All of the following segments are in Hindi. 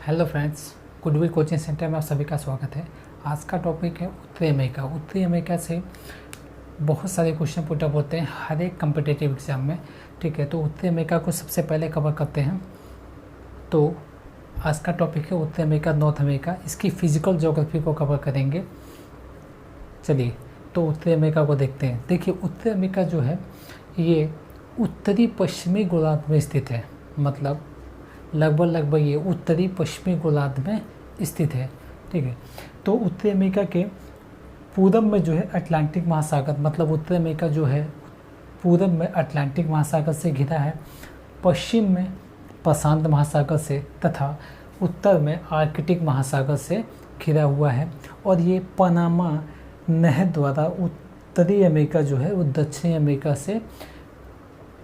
Hello friends, goodwill coaching centre में आप सभी का स्वागत है। आज का टॉपिक है उत्तरी अमेरिका। उत्तरी अमेरिका से बहुत सारे क्वेश्चन पुट अप होते हैं हर एक कम्पिटिटिव एग्जाम में। ठीक है, तो उत्तरी अमेरिका को सबसे पहले कवर करते हैं। तो आज का टॉपिक है उत्तरी अमेरिका, नॉर्थ अमेरिका। इसकी फिजिकल ज्योग्राफी को कवर करेंगे। चलिए, तो उत्तरी अमेरिका को देखते हैं। देखिए, उत्तरी अमेरिका जो है ये उत्तरी पश्चिमी गोलार्ध में स्थित है। मतलब लगभग ये उत्तरी पश्चिमी गोलार्ध में स्थित है। ठीक है, तो उत्तरी अमेरिका के पूरब में जो है अटलांटिक महासागर, मतलब उत्तरी अमेरिका जो है पूरब में अटलांटिक महासागर से घिरा है, पश्चिम में प्रशांत महासागर से तथा उत्तर में आर्कटिक महासागर से घिरा हुआ है। और ये पनामा नहर द्वारा उत्तरी अमेरिका जो है वो दक्षिणी अमेरिका से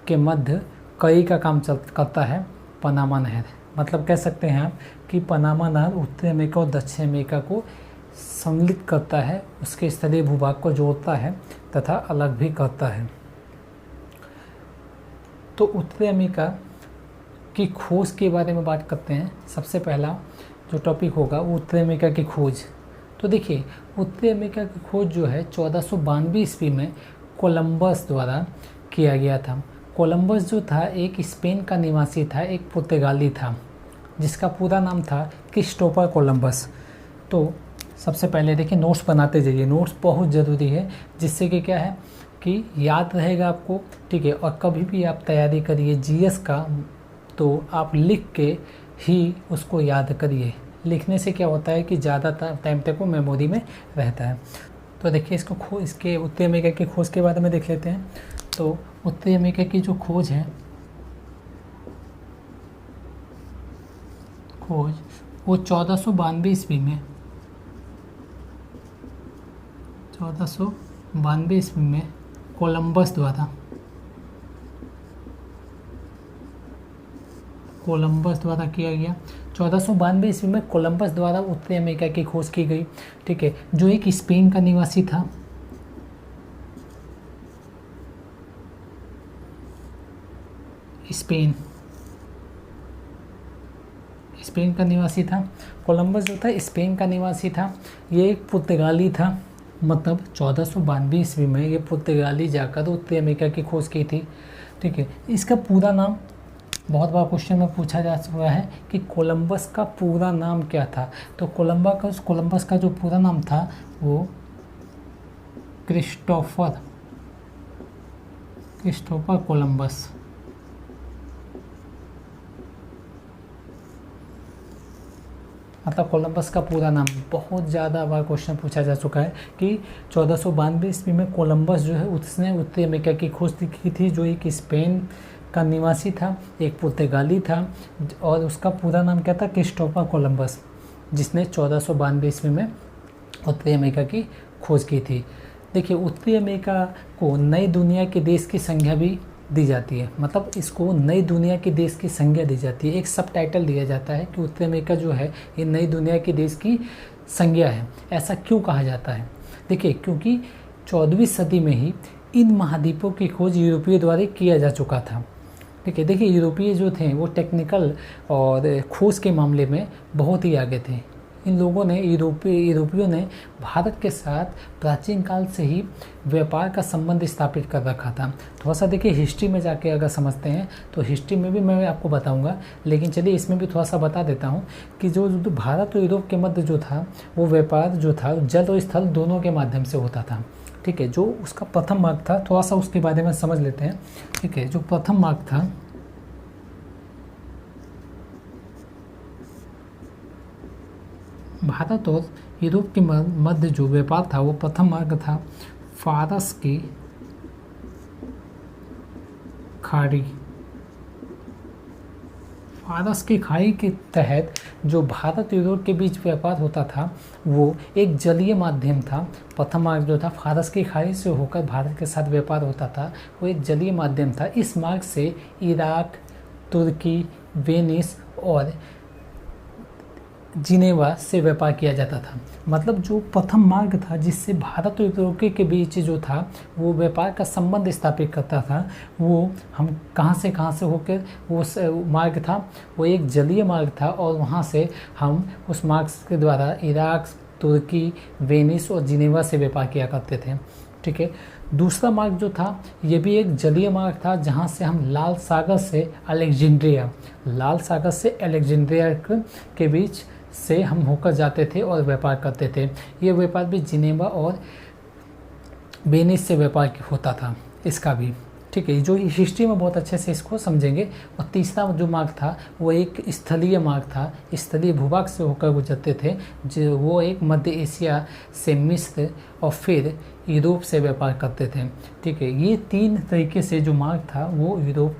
के मध्य कई का काम करता है। पनामा नहर, मतलब कह सकते हैं आप कि पनामा नहर उत्तरी अमेरिका और दक्षिण अमेरिका को सम्मिलित करता है, उसके स्थलीय भूभाग को जोड़ता है तथा अलग भी करता है। तो उत्तरी अमेरिका की खोज के बारे में बात करते हैं। सबसे पहला जो टॉपिक होगा वो उत्तरी अमेरिका की खोज। तो देखिए, उत्तरी अमेरिका की खोज जो है 1492 ईस्वी में कोलंबस द्वारा किया गया था। कोलंबस जो था एक स्पेन का निवासी था, एक पुर्तगाली था जिसका पूरा नाम था क्रिस्टोफर कोलंबस। तो सबसे पहले देखिए, नोट्स बनाते जाइए। नोट्स बहुत ज़रूरी है, जिससे कि क्या है कि याद रहेगा आपको। ठीक है, और कभी भी आप तैयारी करिए जीएस का तो आप लिख के ही उसको याद करिए। लिखने से क्या होता है कि ज़्यादा टाइम तक वो मेमोरी में रहता है। तो देखिए, इसके उत्तरी अमेरिका की खोज के बारे में देख लेते हैं। तो उत्तरी अमेरिका की जो खोज है वो 1492 ईस्वी में 1492 ईस्वी में कोलंबस द्वारा किया गया। 1492 ईस्वी में कोलंबस द्वारा उत्तरी अमेरिका की खोज की गई। ठीक है, जो एक स्पेन का निवासी था। स्पेन का निवासी था। कोलंबस जो था स्पेन का निवासी था। ये एक पुर्तगाली था। मतलब 1492 ईस्वी में ये पुर्तगाली जाकर उत्तरी अमेरिका की खोज की थी। ठीक है, इसका पूरा नाम बहुत बार क्वेश्चन में पूछा जा चुका है कि कोलंबस का पूरा नाम क्या था। तो कोलंबस का जो पूरा नाम था वो क्रिस्टोफर कोलंबस। मतलब कोलंबस का पूरा नाम बहुत ज़्यादा बार क्वेश्चन पूछा जा चुका है कि 1492 ईस्वी में कोलंबस जो है उसने उत्तरी अमेरिका की खोज की थी। जो एक स्पेन का निवासी था, एक पुर्तगाली था, और उसका पूरा नाम क्या था? क्रिस्टोफर कोलंबस, जिसने 1492 ईस्वी में उत्तरी अमेरिका की खोज की थी। देखिए, उत्तरी अमेरिका को नई दुनिया के देश की संज्ञा भी दी जाती है। मतलब इसको नई दुनिया के देश की संज्ञा दी जाती है। एक सब टाइटल दिया जाता है कि उत्तरी अमेरिका जो है ये नई दुनिया के देश की संज्ञा है। ऐसा क्यों कहा जाता है? देखिए, क्योंकि 14वीं सदी में ही इन महाद्वीपों की खोज यूरोपीय द्वारा किया जा चुका था। ठीक है, देखिए, यूरोपीय जो थे वो टेक्निकल और खोज के मामले में बहुत ही आगे थे। इन लोगों ने यूरोपियों ने भारत के साथ प्राचीन काल से ही व्यापार का संबंध स्थापित कर रखा था। थोड़ा सा देखिए, हिस्ट्री में जाके अगर समझते हैं तो हिस्ट्री में भी मैं आपको बताऊंगा, लेकिन चलिए इसमें भी थोड़ा सा बता देता हूं कि जो भारत और यूरोप के मध्य जो था वो व्यापार जो था जल और स्थल दोनों के माध्यम से होता था। ठीक है, जो उसका प्रथम मार्ग था, थोड़ा सा उसके बारे में समझ लेते हैं। ठीक है, जो प्रथम मार्ग था भारत और यूरोप के मध्य जो व्यापार था वो प्रथम मार्ग था फारस की खाड़ी के तहत जो भारत और यूरोप के बीच व्यापार होता था वो एक जलीय माध्यम था। प्रथम मार्ग जो था फारस की खाड़ी से होकर भारत के साथ व्यापार होता था, वो एक जलीय माध्यम था। इस मार्ग से इराक, तुर्की, वेनिस और जिनेवा से व्यापार किया जाता था। मतलब जो प्रथम मार्ग था जिससे भारत और यूरोप के बीच जो था वो व्यापार का संबंध स्थापित करता था, वो हम कहाँ से होकर वो मार्ग था, वो एक जलीय मार्ग था और वहाँ से हम उस मार्ग के द्वारा इराक, तुर्की, वेनिस और जिनेवा से व्यापार किया करते थे। ठीक है। दूसरा मार्ग जो था ये भी एक जलीय मार्ग था, जहाँ से हम लाल सागर से अलेक्जेंड्रिया के बीच से हम होकर जाते थे और व्यापार करते थे। ये व्यापार भी जिनेवा और वेनिस से व्यापार होता था इसका भी। ठीक है, जो हिस्ट्री में बहुत अच्छे से इसको समझेंगे। और तीसरा जो मार्ग था वो एक स्थलीय मार्ग था, स्थलीय भूभाग से होकर गुजरते थे, जो वो एक मध्य एशिया से मिस्र और फिर यूरोप से व्यापार करते थे। ठीक है, ये तीन तरीके से जो मार्ग था वो यूरोप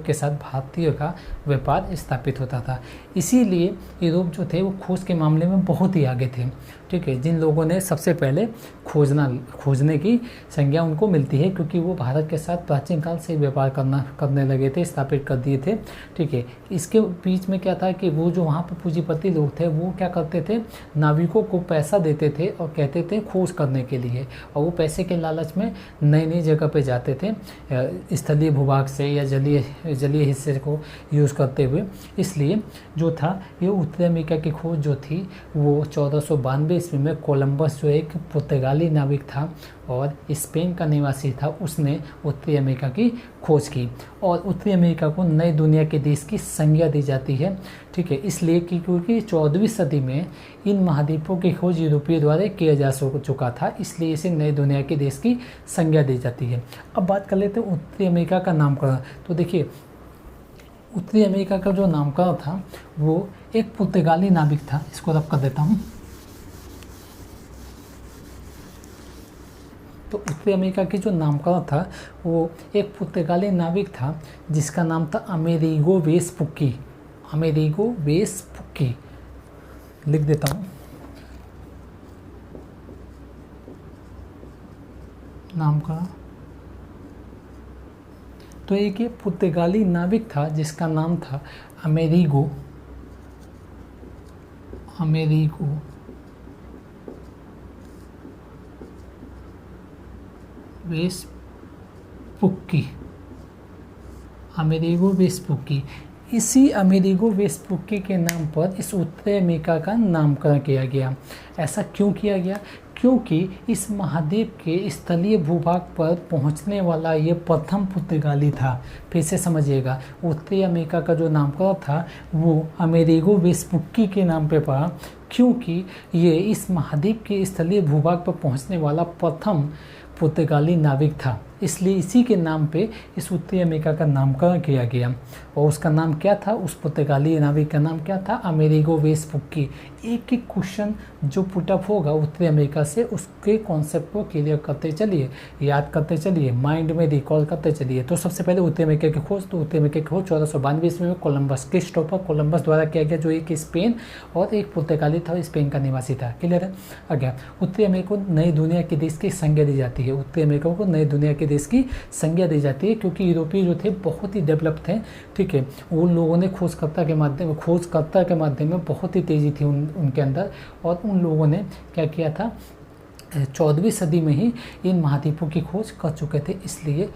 के साथ भारतीय का व्यापार स्थापित होता था। इसीलिए यूरोप जो थे वो खोज के मामले में बहुत ही आगे थे। ठीक है, जिन लोगों ने सबसे पहले खोजने की संज्ञा उनको मिलती है, क्योंकि वो भारत के साथ प्राचीन काल से व्यापार करने लगे थे, स्थापित कर दिए थे। ठीक है, इसके बीच में क्या था कि वो जो वहाँ पर पूंजीपति लोग थे वो क्या करते थे, नाविकों को पैसा देते थे और कहते थे खोज करने के लिए, और वो पैसे के लालच में नई नई जगह पे जाते थे स्थलीय भूभाग से या जलीय हिस्से को यूज़ करते हुए। इसलिए जो था ये उत्तरी अमेरिका की खोज जो थी वो 1492 ईस्वी में कोलंबस जो एक पुर्तगाली नाविक था और स्पेन का निवासी था, उसने उत्तरी अमेरिका की खोज की। और उत्तरी अमेरिका को नई दुनिया के देश की संज्ञा दी जाती है। ठीक है, इसलिए कि क्योंकि 14वीं सदी में इन महाद्वीपों की खोज यूरोपीय द्वारा किया जा चुका था, इसलिए इसे नई दुनिया के देश की संज्ञा दी जाती है। अब बात कर लेते हैं उत्तरी अमेरिका का नामकरण। तो देखिए, उत्तरी अमेरिका का जो नामकरण था वो एक पुर्तगाली नाविक था, इसको रब कर देता हूँ। तो उत्तरी अमेरिका की जो नामकरण था वो एक पुर्तगाली नाविक था जिसका नाम था अमेरिगो वेस्पुक्की। लिख देता हूँ नामकरण। तो एक ये पुर्तगाली नाविक था जिसका नाम था अमेरिगो वेस्पुक्की। इसी अमेरिगो वेस्पुक्की के नाम पर इस उत्तरी अमेरिका का नामकरण किया गया। ऐसा क्यों किया गया? क्योंकि इस महाद्वीप के स्थलीय भूभाग पर पहुंचने वाला ये प्रथम पुर्तगाली था। फिर से समझिएगा, उत्तरी अमेरिका का जो नामकरण था वो अमेरिगो वेस्पुक्की के नाम पे पड़ा, क्योंकि ये इस महाद्वीप के स्थलीय भूभाग पर पहुंचने वाला प्रथम पुर्तगाली नाविक था। इसलिए इसी के नाम पे इस उत्तरी अमेरिका का नामकरण किया गया। और उसका नाम क्या था, उस पुर्तगाली नाविक का नाम क्या था? अमेरिगो वेस्पुक्की। एक एक क्वेश्चन जो पुटअप होगा उत्तरी अमेरिका से, उसके कॉन्सेप्ट को क्लियर करते चलिए, याद करते चलिए, माइंड में रिकॉल करते चलिए। तो सबसे पहले उत्तरी अमेरिका की खोज, तो उत्तरी अमेरिका की खोज 1492 ईस्वी में क्रिस्टोफर कोलंबस द्वारा किया गया, जो एक स्पेन और एक पुर्तगाली था, स्पेन का निवासी था। क्लियर है? आगे उत्तरी अमेरिका को नई दुनिया के देश की संज्ञा दी जाती है। उत्तरी अमेरिका को नई दुनिया के देश की संज्ञा दी जाती है क्योंकि यूरोपीय जो थे बहुत ही डेवलप थे। ठीक है, उन लोगों ने खोजकर्ता के माध्यम में बहुत ही तेज़ी थी उनके अंदर, और उन लोगों ने क्या किया था, 14वीं सदी में ही इन महाद्वीपों की खोज कर चुके थे। इसलिए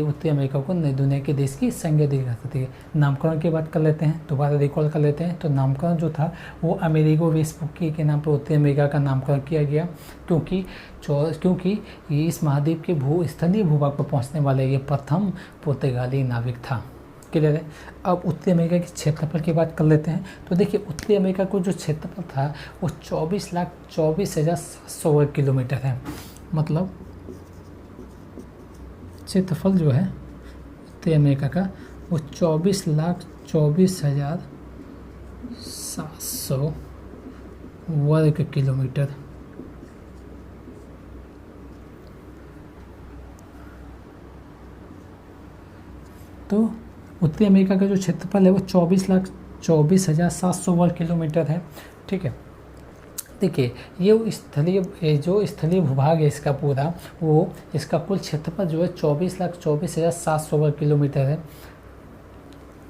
उत्तरी अमेरिका को नई दुनिया के देश की संज्ञा दी जाती है। नामकरण की बात कर लेते हैं, दोबारा रिकॉल कर लेते हैं। तो नामकरण जो था वो अमेरिगो वेस्पुक्की के नाम पर उत्तरी अमेरिका का नामकरण किया गया, क्योंकि ये इस महाद्वीप के स्थलीय भूभाग पर पहुंचने वाले ये प्रथम पुर्तगाली नाविक था। क्लियर है? अब उत्तरी अमेरिका के क्षेत्रफल की बात कर लेते हैं। तो देखिए, उत्तरी अमेरिका को जो क्षेत्रफल था वो 24,24,700 वर्ग किलोमीटर है। मतलब क्षेत्रफल जो है उत्तरी अमेरिका का वो 24,24,700 वर्ग किलोमीटर। तो उत्तरी अमेरिका का जो क्षेत्रफल है वो 24,24,700 वर्ग किलोमीटर है। ठीक है, देखिए ये जो स्थलीय भूभाग है इसका पूरा, वो इसका कुल क्षेत्रफल जो है 24,24,700 वर्ग किलोमीटर है।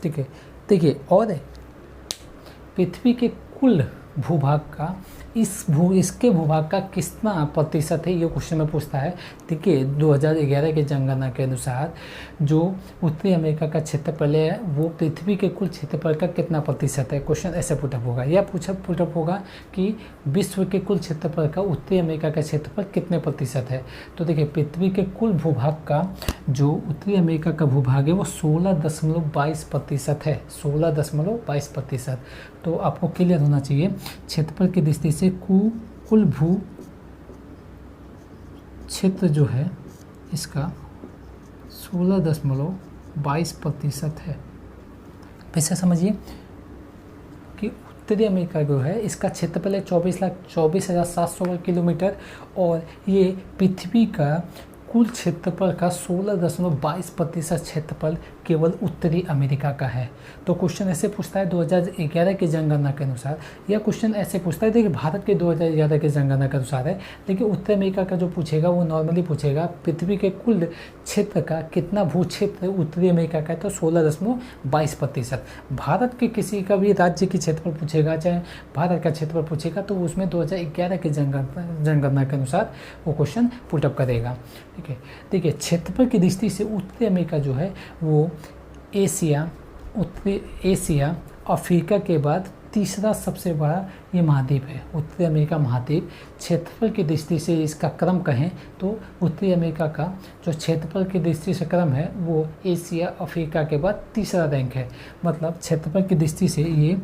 ठीक है, देखिए, और पृथ्वी के कुल भूभाग का इसके भूभाग का कितना प्रतिशत है, ये क्वेश्चन में पूछता है। देखिए 2011 की जनगणना के अनुसार जो उत्तरी अमेरिका का क्षेत्रफल है वो पृथ्वी के कुल क्षेत्रफल का कितना प्रतिशत है, क्वेश्चन ऐसे पुटअप होगा। या पुटअप होगा कि विश्व के कुल क्षेत्रफल का उत्तरी अमेरिका का क्षेत्रफल कितने प्रतिशत है। तो देखिए पृथ्वी के कुल भूभाग का जो उत्तरी अमेरिका का भूभाग है वो 16.22% है, 16.22%। तो आपको क्लियर होना चाहिए क्षेत्रफल की दृष्टि से कुल भू क्षेत्र जो है इसका 16.22% है। फिर से समझिए कि उत्तरी अमेरिका जो है इसका क्षेत्रफल है 24,24,700 वर्ग किलोमीटर और ये पृथ्वी का कुल क्षेत्रफल का 16.22% क्षेत्रफल केवल उत्तरी अमेरिका का है। तो क्वेश्चन ऐसे पूछता है 2011 की जनगणना के अनुसार, या क्वेश्चन ऐसे पूछता है, देखिए भारत के 2011 की जनगणना के अनुसार है, लेकिन उत्तरी अमेरिका का जो पूछेगा वो नॉर्मली पूछेगा पृथ्वी के कुल क्षेत्र का कितना भू क्षेत्र उत्तरी अमेरिका का है, तो 16.22%। भारत के किसी का भी राज्य की क्षेत्रफल पूछेगा, चाहे भारत का क्षेत्रफल पूछेगा, तो उसमें 2011 की जनगणना के अनुसार वो क्वेश्चन पुटअप करेगा। ठीक है, देखिए क्षेत्रफल की दृष्टि से उत्तरी अमेरिका जो है वो उत्तरी एशिया अफ्रीका के बाद तीसरा सबसे बड़ा ये महाद्वीप है। उत्तरी अमेरिका महाद्वीप क्षेत्रफल की दृष्टि से इसका क्रम कहें तो उत्तरी अमेरिका का जो क्षेत्रफल की दृष्टि से क्रम है वो एशिया अफ्रीका के बाद तीसरा रैंक है। मतलब क्षेत्रफल की दृष्टि से ये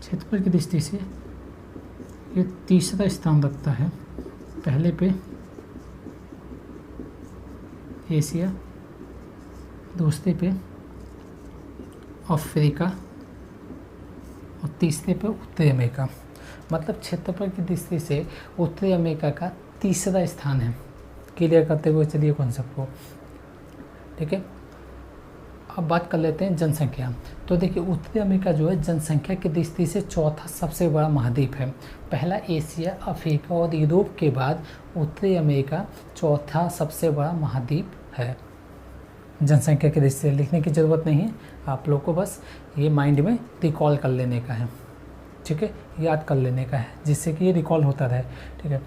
क्षेत्रफल की दृष्टि से ये तीसरा स्थान रखता है। पहले पे एशिया, दूसरे पे अफ्रीका और तीसरे पे उत्तरी अमेरिका। मतलब क्षेत्रफल की दृष्टि से उत्तरी अमेरिका का तीसरा स्थान है। क्लियर करते हुए चलिए कॉन्सेप्ट को। ठीक है, अब बात कर लेते हैं जनसंख्या। तो देखिए उत्तरी अमेरिका जो है जनसंख्या की दृष्टि से चौथा सबसे बड़ा महाद्वीप है। पहला एशिया, अफ्रीका और यूरोप के बाद उत्तरी अमेरिका चौथा सबसे बड़ा महाद्वीप है। जनसंख्या की दृष्टि से लिखने की ज़रूरत नहीं है, आप लोग को बस ये माइंड में रिकॉल कर लेने का है। ठीक है, याद कर लेने का है जिससे कि ये रिकॉल होता रहे। ठीक है,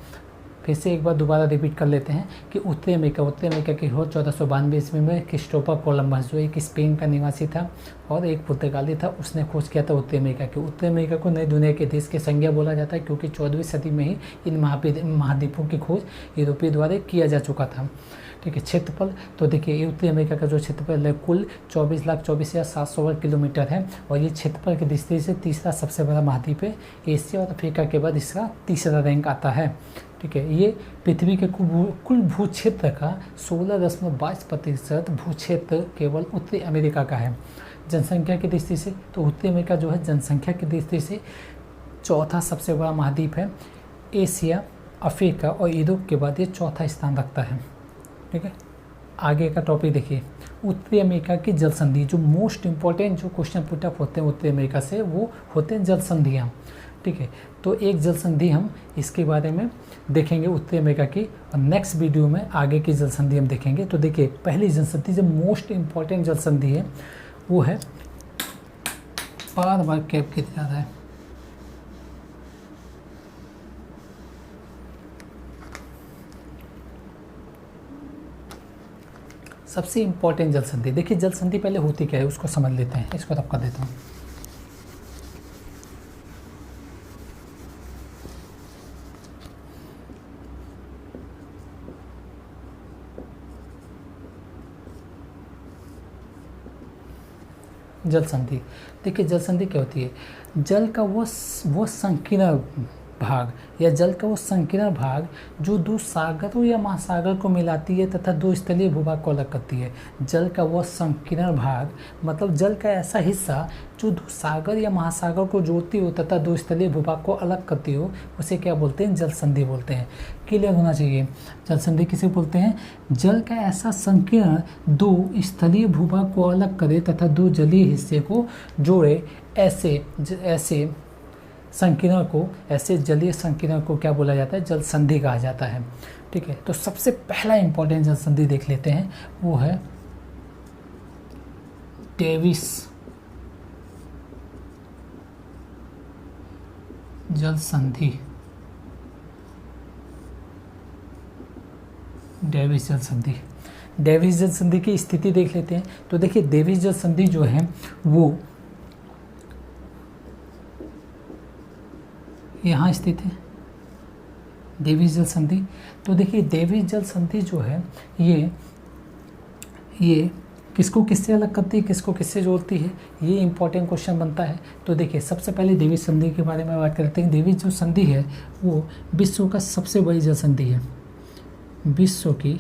फिर से एक बार दोबारा रिपीट कर लेते हैं कि उत्तरी अमेरिका की खोज 1492 ईस्वी में क्रिस्टोफर कोलंबस जो एक स्पेन का निवासी था और एक पुर्तगाली था, उसने खोज किया था उत्तरी अमेरिका की। उत्तरी अमेरिका को नई दुनिया के देश की संज्ञा बोला जाता है क्योंकि 14वीं सदी में ही इन महाद्वीपों की खोज यूरोपीय द्वारा किया जा चुका था। ठीक है, क्षेत्रफल तो देखिए उत्तरी अमेरिका का जो क्षेत्रफल है कुल 24,24,700 वर्ग किलोमीटर है और ये क्षेत्रफल की दृष्टि से तीसरा सबसे बड़ा महाद्वीप है। एशिया और अफ्रीका के बाद इसका तीसरा रैंक आता है। ठीक है, ये पृथ्वी के कुल भू क्षेत्र का 16.22% भू क्षेत्र केवल उत्तरी अमेरिका का है। जनसंख्या की दृष्टि से तो उत्तरी अमेरिका जो है जनसंख्या की दृष्टि से चौथा सबसे बड़ा महाद्वीप है। एशिया, अफ्रीका और यूरोप के बाद ये चौथा स्थान रखता है। ठीक है, आगे का टॉपिक देखिए उत्तरी अमेरिका की जल संधि। जो मोस्ट इम्पॉर्टेंट जो क्वेश्चन पुटअप होते हैं उत्तरी अमेरिका से वो होते हैं जल संधियाँ। ठीक है, तो एक जल संधि हम इसके बारे में देखेंगे उत्तरी अमेरिका की, और नेक्स्ट वीडियो में आगे की जल संधि हम देखेंगे। तो देखिए पहली जल संधि जो मोस्ट इम्पॉर्टेंट जल संधि है वो है बार कैप की तरह है। सबसे इम्पॉर्टेंट जल संधि, देखिए जल संधि पहले होती क्या है उसको समझ लेते हैं। इसको तब कर देता हूँ। जल संधि, देखिए जल संधि क्या होती है, जल का वो संकीर्ण भाग या जल का वो संकीर्ण भाग जो दो सागरों या महासागर को मिलाती है तथा दो स्थलीय भूभाग को अलग करती है। जल का वो संकीर्ण भाग मतलब जल का ऐसा हिस्सा जो दो सागर या महासागर को जोड़ती हो तथा दो स्थलीय भूभाग को अलग करती हो, उसे क्या बोलते हैं, जल संधि बोलते हैं। क्लियर होना चाहिए, जल संधि किसे बोलते हैं, जल का ऐसा संकीर्ण दो स्थलीय भूभाग को अलग करे तथा दो जलीय हिस्से को जोड़े, ऐसे संकीर्ण को, ऐसे जलीय संकीर्ण को क्या बोला जाता है? जल संधि कहा जाता है। ठीक है, तो सबसे पहला इंपॉर्टेंट जल संधि देख लेते हैं, वो है डेविस जल संधि। डेविस जल संधि, डेविस जल संधि की स्थिति देख लेते हैं। तो देखिए डेविस जल संधि जो है वो यहाँ स्थित है, डेविस जल संधि। तो देखिए डेविस जल संधि जो है ये किसको किससे अलग करती है, किसको किससे जोड़ती है, ये इंपॉर्टेंट क्वेश्चन बनता है। तो देखिए सबसे पहले डेविस संधि के बारे में बात करते हैं। डेविस जो संधि है वो विश्व का सबसे बड़ी जल संधि है, विश्व की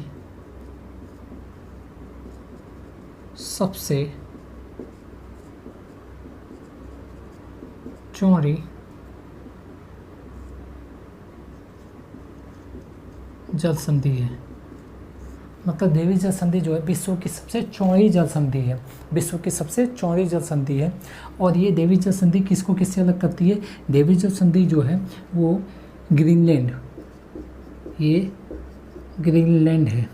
सबसे चौड़ी जल संधि है। मतलब डेविस जल संधि जो है विश्व की सबसे चौड़ी जल संधि है, विश्व की सबसे चौड़ी जल संधि है। और ये डेविस जल संधि किसको किससे अलग करती है? डेविस जल संधि जो है वो ग्रीनलैंड, ये ग्रीनलैंड है,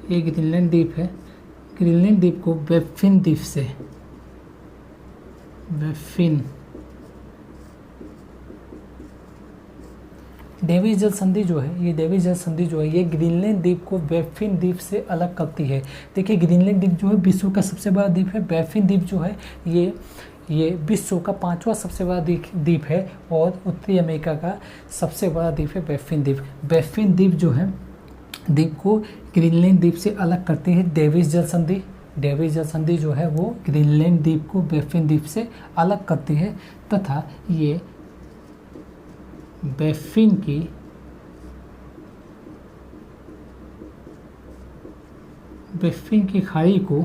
ये ग्रीनलैंड द्वीप है। ग्रीनलैंड द्वीप को बैफिन द्वीप से, बैफिन, डेविस जल संधि जो है, ये डेविस जल संधि जो है ये ग्रीनलैंड द्वीप को बैफिन द्वीप से अलग करती है। देखिए ग्रीनलैंड द्वीप जो है विश्व का सबसे बड़ा द्वीप है, बैफिन द्वीप जो है ये विश्व का 5वां सबसे बड़ा द्वीप है और उत्तरी अमेरिका का सबसे बड़ा द्वीप है बैफिन द्वीप। बैफिन द्वीप जो है द्वीप को ग्रीनलैंड द्वीप से अलग करती है डेविस जल संधि। डेविस जल संधि जो है वो ग्रीनलैंड द्वीप को बैफिन द्वीप से अलग करती है तथा ये बैफिन की खाड़ी को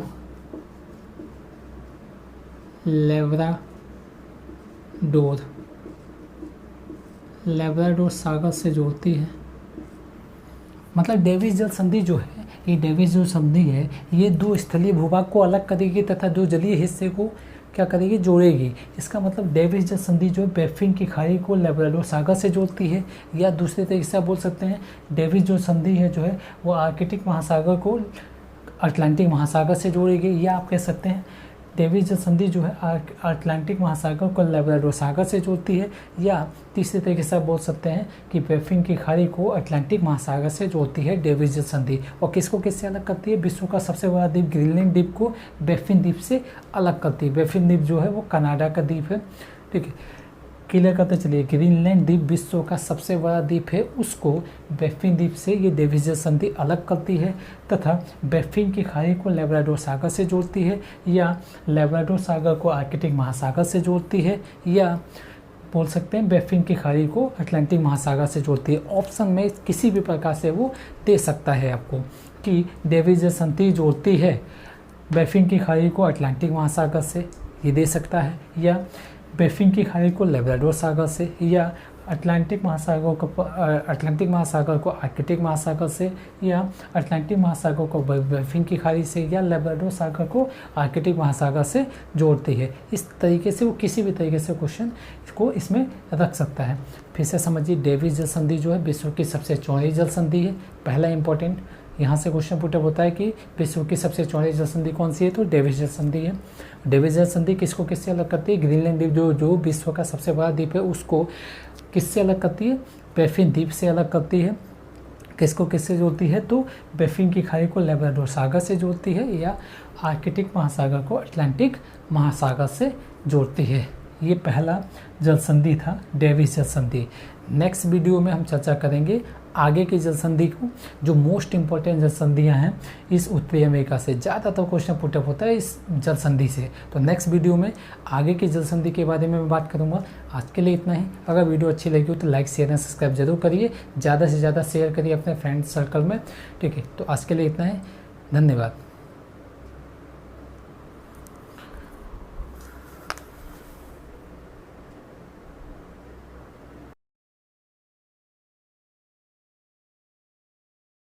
लेब्राडोर सागर से जोड़ती है। मतलब डेविस जल संधि जो है, ये डेविस जो संधि है ये दो स्थलीय भूभाग को अलग करेगी तथा दो जलीय हिस्से को क्या करेगी? जोड़ेगी। इसका मतलब डेविस जल संधि जो है बैफिन की खाड़ी को लेब्राडोर सागर से जोड़ती है, या दूसरे तरीके से आप बोल सकते हैं डेविस जो संधि है जो है वो आर्कटिक महासागर को अटलांटिक महासागर से जोड़ेगी, या आप कह सकते हैं डेविस जल संधि जो है अटलांटिक महासागर को लेब्राडोर सागर से जोड़ती है, या तीसरे तरीके से आप बोल सकते हैं कि बैफिन की खाड़ी को अटलांटिक महासागर से जोड़ती है डेविस जल संधि। और किसको किससे अलग करती है? विश्व का सबसे बड़ा द्वीप ग्रीनलैंड द्वीप को बैफिन द्वीप से अलग करती है। बैफिन द्वीप जो है वो कनाडा का द्वीप है। ठीक है, क्लियर करते चलिए, ग्रीनलैंड द्वीप विश्व का सबसे बड़ा द्वीप है, उसको बैफिन द्वीप से ये डेविस जल संधि अलग करती है तथा बैफिन की खाड़ी को लेब्राडोर सागर से जोड़ती है, या लेब्राडोर सागर को आर्कटिक महासागर से जोड़ती है, या बोल सकते हैं बैफिन की खाड़ी को अटलांटिक महासागर से जोड़ती है। ऑप्शन में किसी भी प्रकार से वो दे सकता है आपको कि डेविस जल संधि जोड़ती है बैफिन की खाड़ी को अटलांटिक महासागर से, ये दे सकता है, या बैफिन की खाड़ी को लेब्राडोर सागर से, या अटलांटिक महासागर को आर्कटिक महासागर से, या अटलांटिक महासागर को बैफिन की खाड़ी से, या लेब्राडोर सागर को आर्कटिक महासागर से जोड़ती है। इस तरीके से वो किसी भी तरीके से क्वेश्चन को इसमें रख सकता है। फिर से समझिए, डेविस जल संधि जो है विश्व की सबसे चौड़ी जल संधि है। पहला इंपॉर्टेंट यहाँ से क्वेश्चन पुटअप होता है कि विश्व की सबसे चौड़ी जल संधि कौन सी है? तो डेविस जल संधि है। डेविस जल संधि किसको किससे अलग करती है? ग्रीनलैंड द्वीप जो विश्व का सबसे बड़ा द्वीप है उसको किससे अलग करती है? बैफिन द्वीप से अलग करती है। किसको किससे जोड़ती है? तो बैफिन की खाड़ी को लेब्राडोर सागर से जोड़ती है, या आर्कटिक महासागर को अटलांटिक महासागर से जोड़ती है। ये पहला जल संधि था, डेविस जल संधि। नेक्स्ट वीडियो में हम चर्चा करेंगे आगे की जल संधि को, जो मोस्ट इंपॉर्टेंट जल संधियाँ हैं इस उत्तरी अमेरिका से। ज़्यादातर क्वेश्चन पुटअप होता है इस जल संधि से। तो नेक्स्ट वीडियो में आगे की जल संधि के बारे में मैं बात करूँगा। आज के लिए इतना ही। अगर वीडियो अच्छी लगी हो तो लाइक शेयर एंड सब्सक्राइब जरूर करिए, ज़्यादा से ज़्यादा शेयर करिए अपने फ्रेंड सर्कल में। ठीक है, तो आज के लिए इतना ही, धन्यवाद।